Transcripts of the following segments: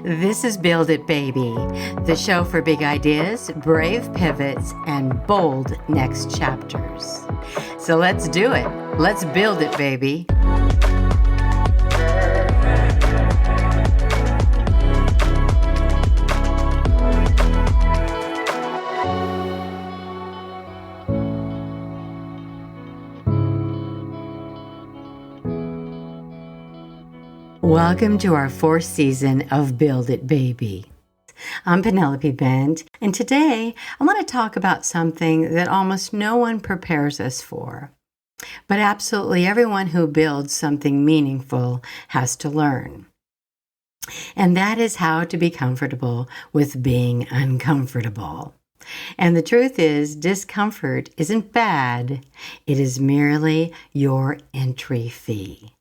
This is Build It Baby, the show for big ideas, brave pivots, and bold next chapters. So let's do it. Let's build it, baby. Welcome to our fourth season of Build It Baby. I'm Penelope Bent, and today I want to talk about something that almost no one prepares us for, but absolutely everyone who builds something meaningful has to learn. And that is how to be comfortable with being uncomfortable. And the truth is, discomfort isn't bad. It is merely your entry fee.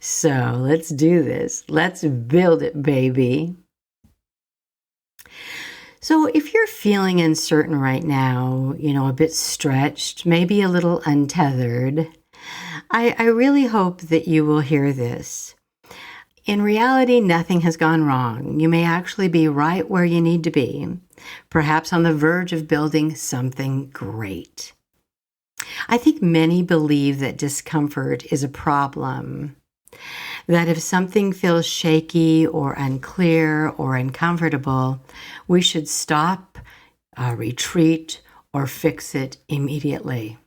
So let's do this. Let's build it, baby. So if you're feeling uncertain right now, a bit stretched, maybe a little untethered, I really hope that you will hear this. In reality, nothing has gone wrong. You may actually be right where you need to be, perhaps on the verge of building something great. I think many believe that discomfort is a problem. That if something feels shaky or unclear or uncomfortable, we should stop, retreat, or fix it immediately.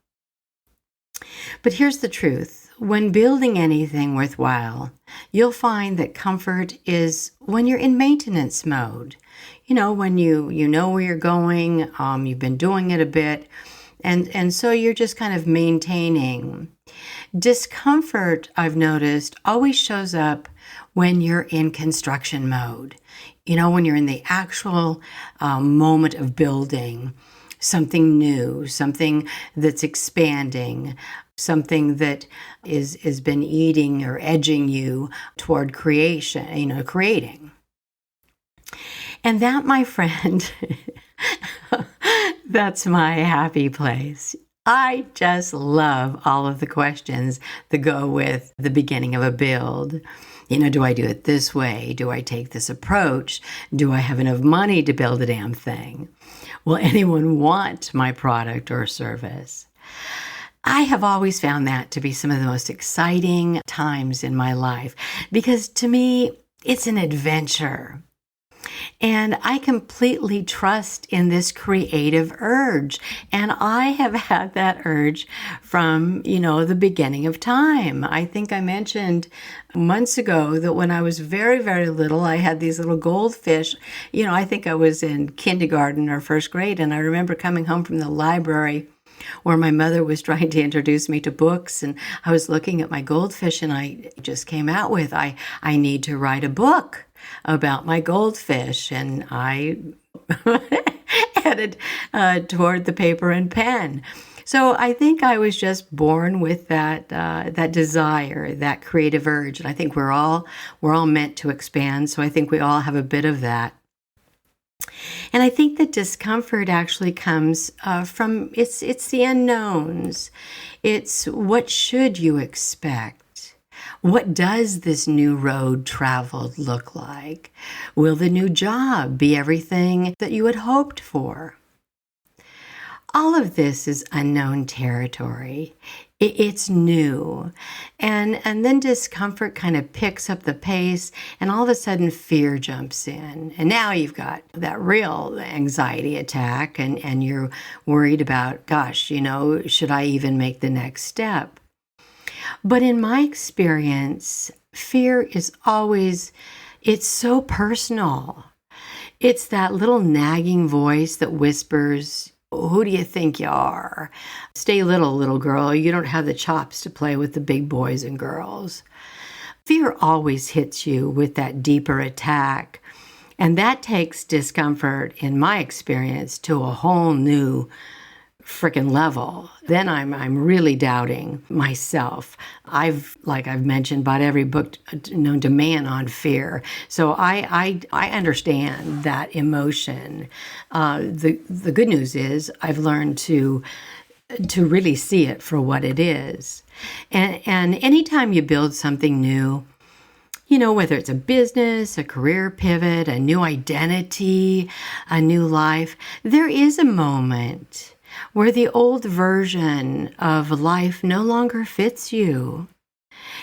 But here's the truth. When building anything worthwhile, you'll find that comfort is when you're in maintenance mode. When you know where you're going, you've been doing it a bit, and so you're just kind of maintaining. Discomfort, I've noticed, always shows up when you're in construction mode. When you're in the actual moment of building something new, something that's expanding, something that is been eating or edging you toward creation, creating. And that, my friend, that's my happy place. I just love all of the questions that go with the beginning of a build. Do I do it this way? Do I take this approach? Do I have enough money to build a damn thing? Will anyone want my product or service? I have always found that to be some of the most exciting times in my life because to me, it's an adventure. And I completely trust in this creative urge. And I have had that urge from, the beginning of time. I think I mentioned months ago that when I was very, very little, I had these little goldfish. I think I was in kindergarten or first grade. And I remember coming home from the library where my mother was trying to introduce me to books. And I was looking at my goldfish and I just came out with, I need to write a book about my goldfish, and I headed toward the paper and pen. So I think I was just born with that desire, that creative urge, and I think we're all meant to expand. So I think we all have a bit of that. And I think that discomfort actually comes from it's the unknowns. It's what should you expect? What does this new road traveled look like? Will the new job be everything that you had hoped for? All of this is unknown territory. It's new. And then discomfort kind of picks up the pace and all of a sudden fear jumps in. And now you've got that real anxiety attack and you're worried about, gosh, should I even make the next step? But in my experience, fear is it's so personal. It's that little nagging voice that whispers, who do you think you are? Stay little girl. You don't have the chops to play with the big boys and girls. Fear always hits you with that deeper attack. And that takes discomfort, in my experience, to a whole new freaking level. Then I'm really doubting myself. I've mentioned, bought every book known to man on fear. So I understand that emotion. The good news is I've learned to really see it for what it is. And anytime you build something new, Whether it's a business, a career pivot, a new identity, a new life, there is a moment where the old version of life no longer fits you.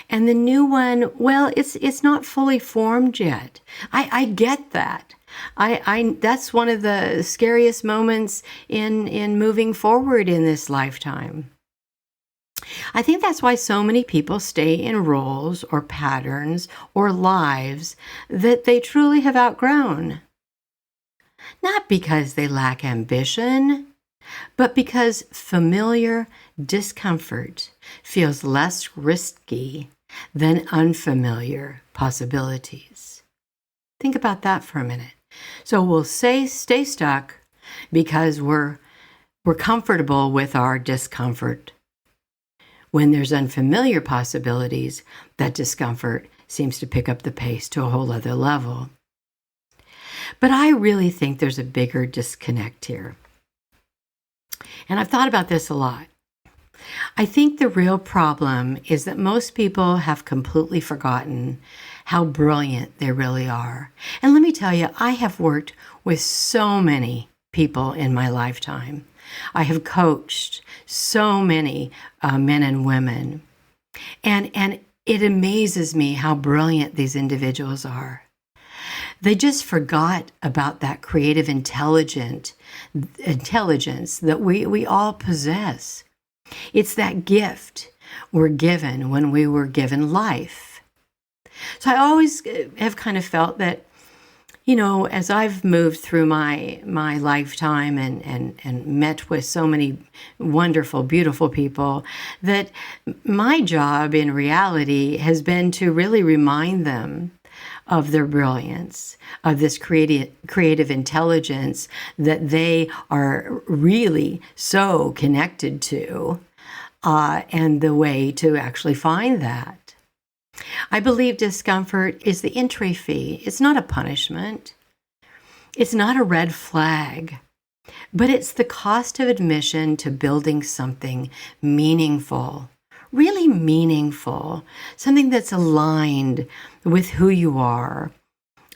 And the new one, well, it's not fully formed yet. I get that. I that's one of the scariest moments in moving forward in this lifetime. I think that's why so many people stay in roles or patterns or lives that they truly have outgrown. Not because they lack ambition, but because familiar discomfort feels less risky than unfamiliar possibilities. Think about that for a minute. So we'll stay stuck because we're comfortable with our discomfort. When there's unfamiliar possibilities, that discomfort seems to pick up the pace to a whole other level. But I really think there's a bigger disconnect here. And I've thought about this a lot. I think the real problem is that most people have completely forgotten how brilliant they really are. And let me tell you, I have worked with so many people in my lifetime. I have coached so many men and women. And it amazes me how brilliant these individuals are. They just forgot about that creative intelligence that we all possess. It's that gift we're given when we were given life. So I always have kind of felt that, as I've moved through my lifetime and met with so many wonderful, beautiful people, that my job in reality has been to really remind them of their brilliance, of this creative intelligence that they are really so connected to, and the way to actually find that. I believe discomfort is the entry fee. It's not a punishment. It's not a red flag, but it's the cost of admission to building something meaningful, really meaningful, something that's aligned with who you are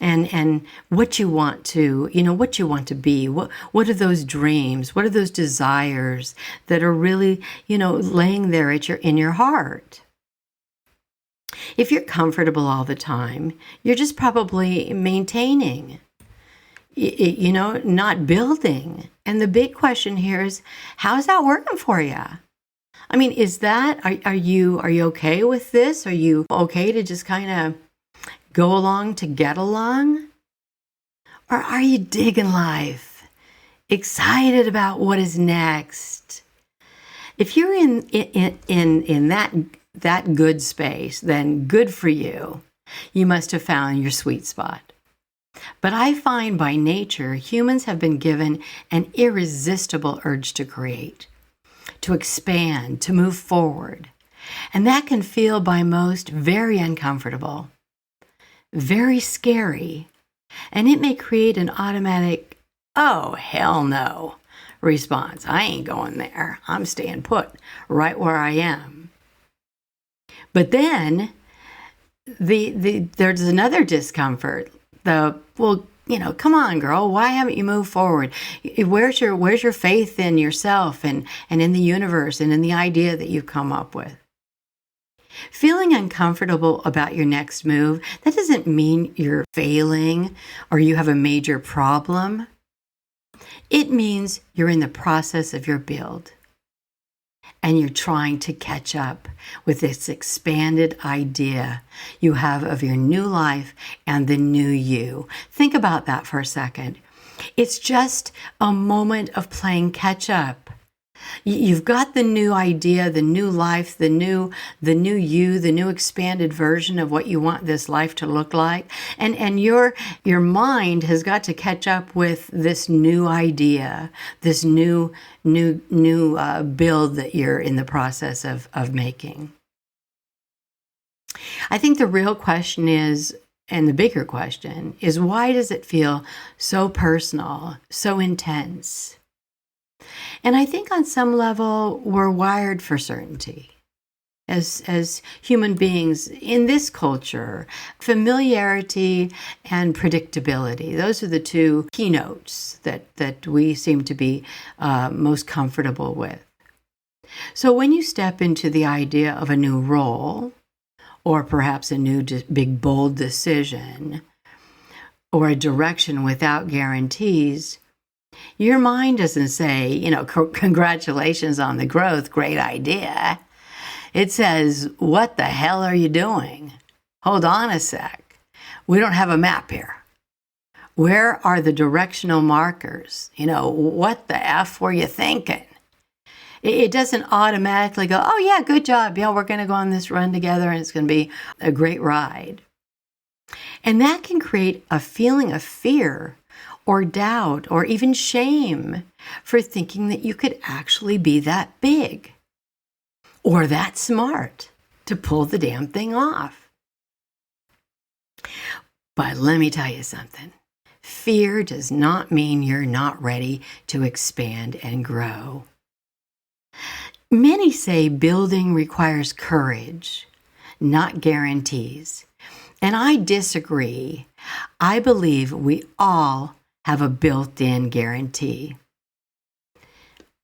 and what you want to, what you want to be. What are those dreams? What are those desires that are really, laying there in your heart? If you're comfortable all the time, you're just probably maintaining, not building. And the big question here is, how's that working for you? I mean, are you okay with this? Are you okay to just kind of go along to get along? Or are you digging life, excited about what is next? If you're in that good space, then good for you. You must have found your sweet spot. But I find by nature, humans have been given an irresistible urge to create, to expand, to move forward. And that can feel by most very uncomfortable, very scary, and it may create an automatic, "Oh, hell no," response. I ain't going there. I'm staying put right where I am. But then there's another discomfort. Come on, girl, why haven't you moved forward? Where's your faith in yourself and in the universe and in the idea that you've come up with? Feeling uncomfortable about your next move, that doesn't mean you're failing or you have a major problem. It means you're in the process of your build and you're trying to catch up with this expanded idea you have of your new life and the new you. Think about that for a second. It's just a moment of playing catch up. You've got the new idea, the new life, the new you, the new expanded version of what you want this life to look like. And your mind has got to catch up with this new idea, this new build that you're in the process of making. I think the real question is, and the bigger question is, why does it feel so personal, so intense? And I think on some level, we're wired for certainty. as human beings in this culture. Familiarity and predictability. Those are the two keynotes that we seem to be most comfortable with. So when you step into the idea of a new role, or perhaps a new big bold decision, or a direction without guarantees, your mind doesn't say, congratulations on the growth, great idea. It says, what the hell are you doing? Hold on a sec. We don't have a map here. Where are the directional markers? What the F were you thinking? It doesn't automatically go, oh yeah, good job. Yeah, we're going to go on this run together and it's going to be a great ride. And that can create a feeling of fear or doubt or even shame for thinking that you could actually be that big or that smart to pull the damn thing off. But let me tell you something. Fear does not mean you're not ready to expand and grow. Many say building requires courage, not guarantees. And I disagree. I believe we all have a built-in guarantee.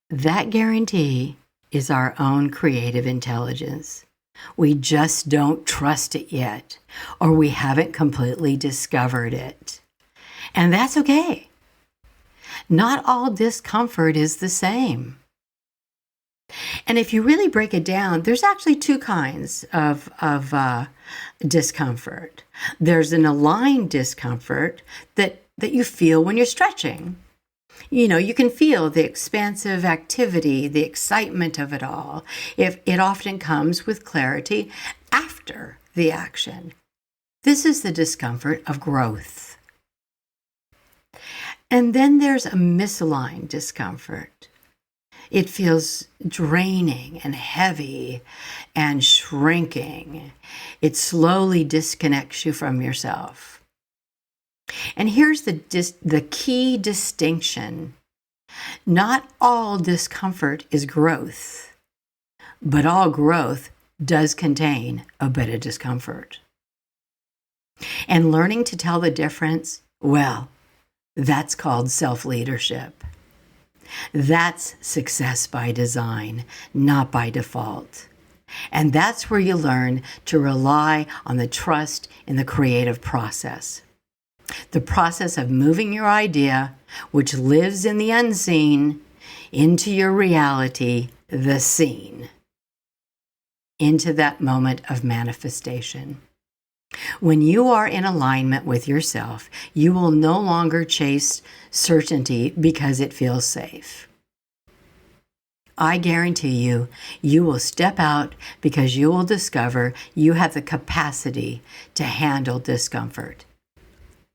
That guarantee is our own creative intelligence. We just don't trust it yet, or we haven't completely discovered it. And that's okay. Not all discomfort is the same. And if you really break it down, there's actually two kinds of discomfort. There's an aligned discomfort that you feel when you're stretching. You can feel the expansive activity, the excitement of it all. It often comes with clarity after the action. This is the discomfort of growth. And then there's a misaligned discomfort. It feels draining and heavy and shrinking. It slowly disconnects you from yourself. And here's the key distinction. Not all discomfort is growth, but all growth does contain a bit of discomfort. And learning to tell the difference, well, that's called self-leadership. That's success by design, not by default. And that's where you learn to rely on the trust in the creative process. The process of moving your idea, which lives in the unseen, into your reality, the seen, into that moment of manifestation. When you are in alignment with yourself, you will no longer chase certainty because it feels safe. I guarantee you, you will step out because you will discover you have the capacity to handle discomfort.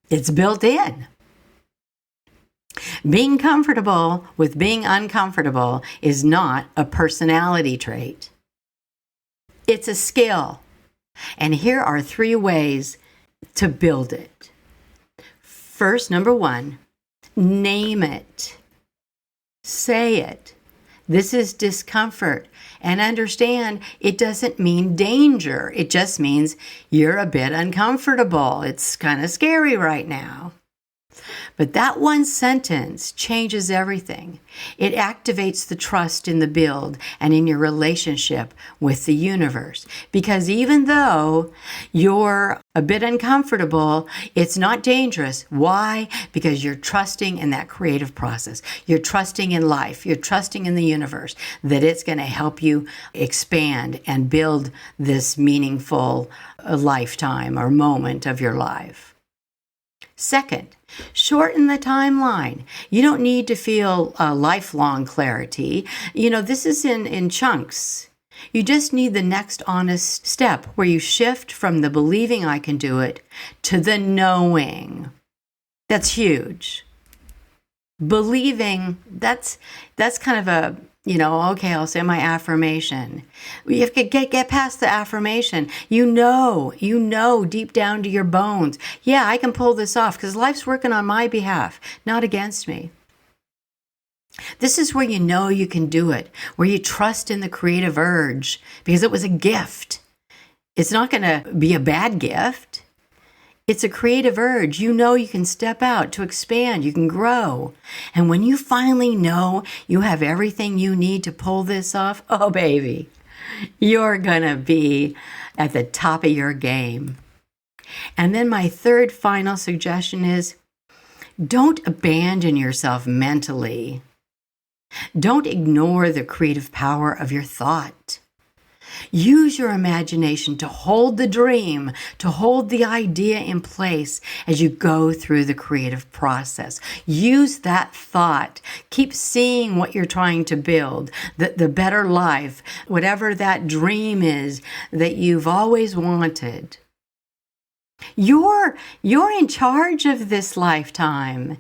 It's built in. Being comfortable with being uncomfortable is not a personality trait. It's a skill. And here are 3 ways to build it. First, number 1, name it. Say it. This is discomfort. And understand, it doesn't mean danger. It just means you're a bit uncomfortable. It's kind of scary right now. But that one sentence changes everything. It activates the trust in the build and in your relationship with the universe. Because even though you're a bit uncomfortable, it's not dangerous. Why? Because you're trusting in that creative process. You're trusting in life. You're trusting in the universe that it's going to help you expand and build this meaningful lifetime or moment of your life. Second, shorten the timeline. You don't need to feel lifelong clarity. This is in chunks. You just need the next honest step where you shift from the believing I can do it to the knowing. That's huge. Believing, that's kind of a, okay, I'll say my affirmation. You have to get past the affirmation. You know deep down to your bones. Yeah, I can pull this off because life's working on my behalf, not against me. This is where you know you can do it, where you trust in the creative urge because it was a gift. It's not going to be a bad gift. It's a creative urge. You know you can step out to expand. You can grow. And when you finally know you have everything you need to pull this off, oh, baby, you're going to be at the top of your game. And then my third final suggestion is don't abandon yourself mentally. Don't ignore the creative power of your thought. Use your imagination to hold the dream, to hold the idea in place as you go through the creative process. Use that thought. Keep seeing what you're trying to build, the better life, whatever that dream is that you've always wanted. You're in charge of this lifetime.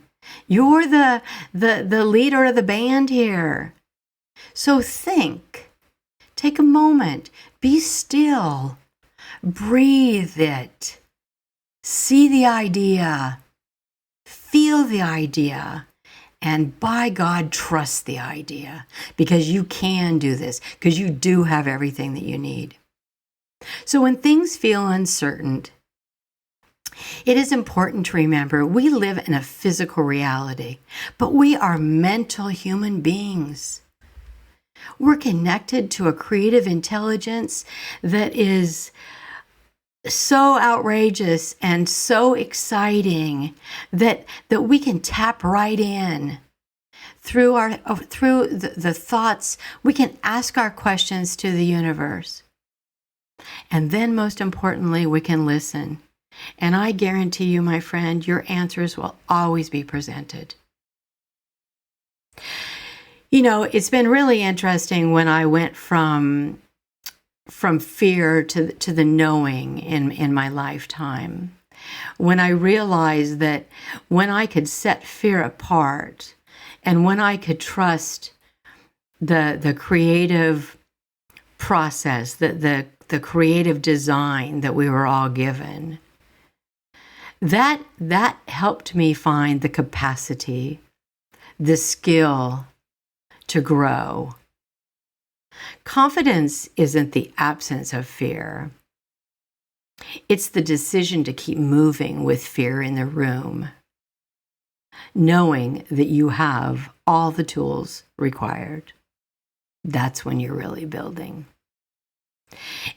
You're the leader of the band here. So think. Take a moment. Be still. Breathe it. See the idea. Feel the idea. And by God, trust the idea. Because you can do this. Because you do have everything that you need. So when things feel uncertain, it is important to remember we live in a physical reality, but we are mental human beings. We're connected to a creative intelligence that is so outrageous and so exciting that we can tap right in through the thoughts. We can ask our questions to the universe. And then most importantly, we can listen. And I guarantee you, my friend, your answers will always be presented. You know, it's been really interesting when I went from fear to the knowing in my lifetime. When I realized that when I could set fear apart and when I could trust the creative process, the creative design that we were all given, that helped me find the capacity, the skill to grow. Confidence isn't the absence of fear. It's the decision to keep moving with fear in the room, knowing that you have all the tools required. That's when you're really building.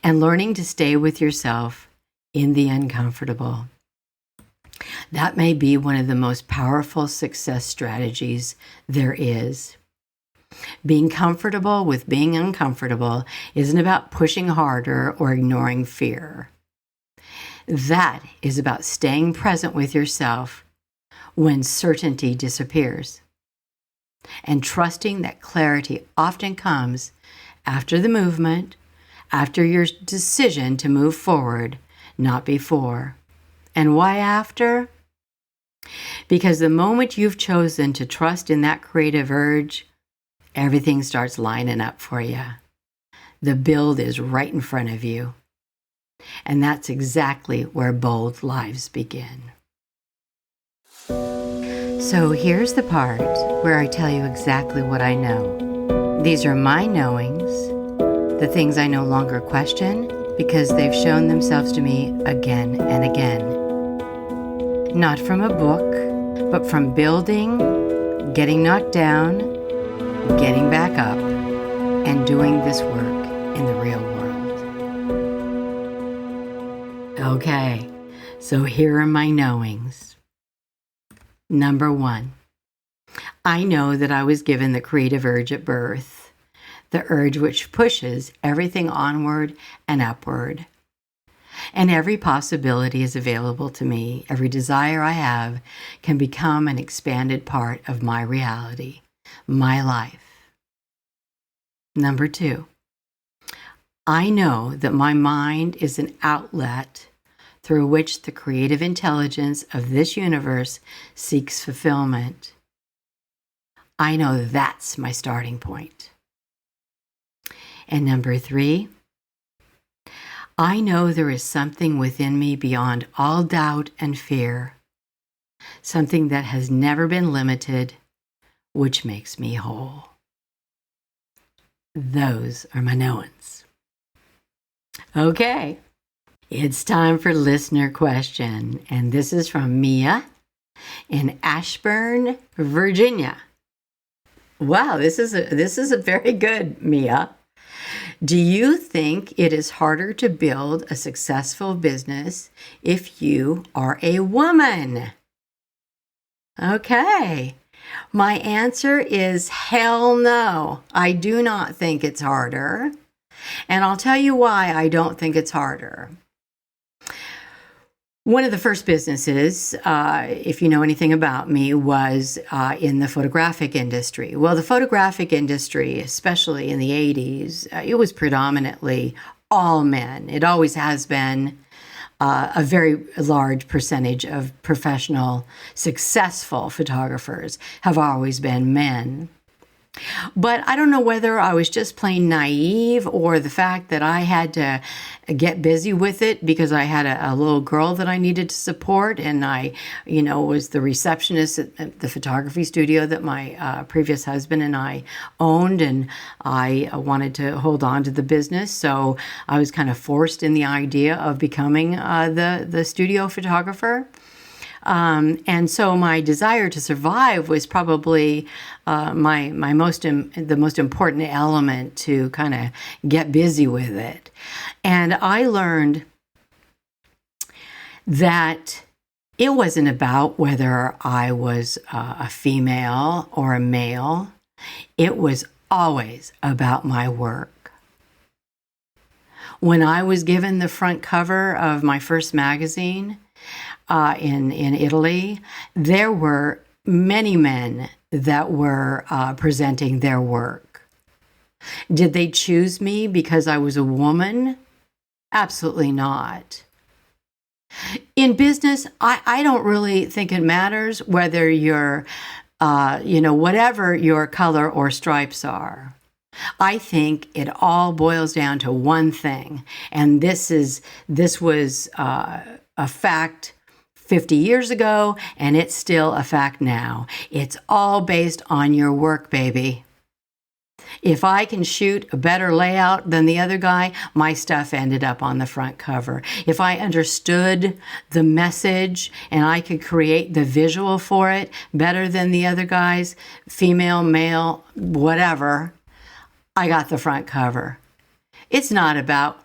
And learning to stay with yourself in the uncomfortable. That may be one of the most powerful success strategies there is. Being comfortable with being uncomfortable isn't about pushing harder or ignoring fear. That is about staying present with yourself when certainty disappears, and trusting that clarity often comes after the movement, after your decision to move forward, not before. And why after? Because the moment you've chosen to trust in that creative urge, everything starts lining up for you. The build is right in front of you. And that's exactly where bold lives begin. So here's the part where I tell you exactly what I know. These are my knowings, the things I no longer question because they've shown themselves to me again and again. Not from a book, but from building, getting knocked down, getting back up, and doing this work in the real world. Okay, so here are my knowings. Number 1, I know that I was given the creative urge at birth, the urge which pushes everything onward and upward. And every possibility is available to me. Every desire I have can become an expanded part of my reality, my life. Number 2, I know that my mind is an outlet through which the creative intelligence of this universe seeks fulfillment. I know that's my starting point. And number 3, I know there is something within me beyond all doubt and fear, something that has never been limited which makes me whole. Those are my knowns. Okay, it's time for listener question, and this is from Mia in Ashburn, Virginia. Wow, this is a very good, Mia. Do you think it is harder to build a successful business if you are a woman? Okay. My answer is hell no. I do not think it's harder. And I'll tell you why I don't think it's harder. One of the first businesses, if you know anything about me, was in the photographic industry. Well, the photographic industry, especially in the 80s, it was predominantly all men. It always has been. A very large percentage of professional, successful photographers have always been men. But I don't know whether I was just plain naive or the fact that I had to get busy with it because I had a little girl that I needed to support, and I, was the receptionist at the photography studio that my previous husband and I owned, and I wanted to hold on to the business, so I was kind of forced in the idea of becoming the studio photographer. And so my desire to survive was probably the most important element to kind of get busy with it. And I learned that it wasn't about whether I was a female or a male. It was always about my work. When I was given the front cover of my first magazine, in Italy, there were many men that were presenting their work. Did they choose me because I was a woman? Absolutely not. In business, I don't really think it matters whether you're, whatever your color or stripes are. I think it all boils down to one thing, and this was a fact 50 years ago, and it's still a fact now. It's all based on your work, baby. If I can shoot a better layout than the other guy, my stuff ended up on the front cover. If I understood the message and I could create the visual for it better than the other guys, female, male, whatever, I got the front cover. It's not about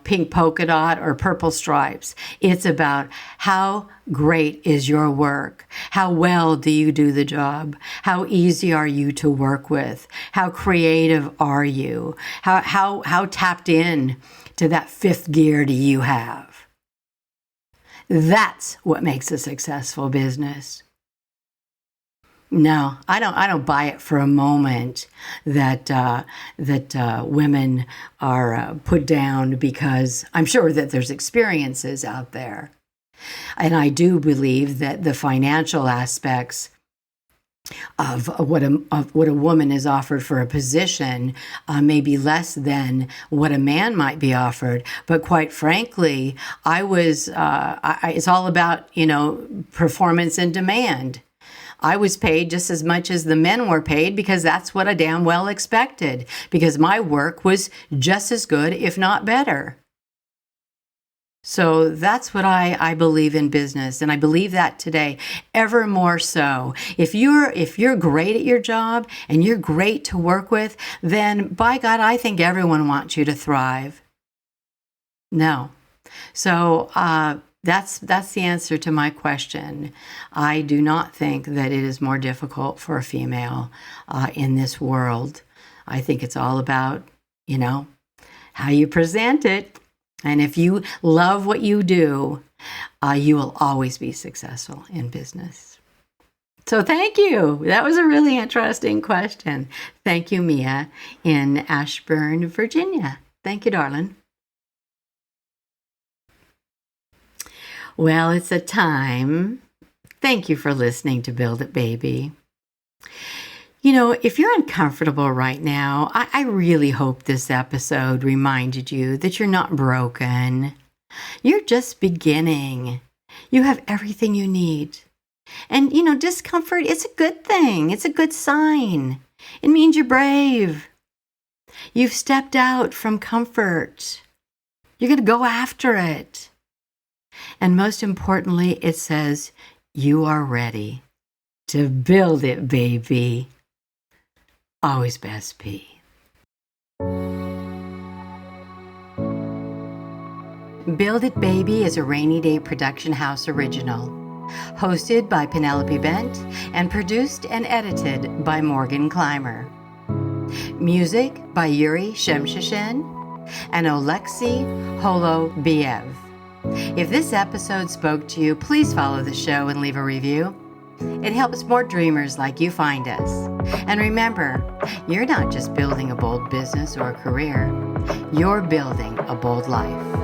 pink polka dot or purple stripes. It's about how great is your work? How well do you do the job? How easy are you to work with? How creative are you? How tapped in to that fifth gear do you have? That's what makes a successful business. No, I don't buy it for a moment that women are put down because I'm sure that there's experiences out there, and I do believe that the financial aspects of what a woman is offered for a position may be less than what a man might be offered. But quite frankly, it's all about performance and demand. I was paid just as much as the men were paid because that's what I damn well expected, because my work was just as good, if not better. So that's what I believe in business, and I believe that today ever more so. If you're great at your job and you're great to work with, then by God, I think everyone wants you to thrive. No. So that's the answer to my question. I do not think that it is more difficult for a female in this world. I think it's all about, how you present it. And if you love what you do, you will always be successful in business. So thank you. That was a really interesting question. Thank you, Mia, in Ashburn, Virginia. Thank you, darling. Well, it's a time. Thank you for listening to Build It, Baby. If you're uncomfortable right now, I really hope this episode reminded you that you're not broken. You're just beginning. You have everything you need. And, discomfort is a good thing. It's a good sign. It means you're brave. You've stepped out from comfort. You're going to go after it. And most importantly, it says you are ready to build it, baby. Always best, P. Build It Baby is a Rainy Day Production House original, hosted by Penelope Bent and produced and edited by Morgan Clymer. Music by Yuri Shemshashen and Oleksiy Holobiev. If this episode spoke to you, please follow the show and leave a review. It helps more dreamers like you find us. And remember, you're not just building a bold business or a career, you're building a bold life.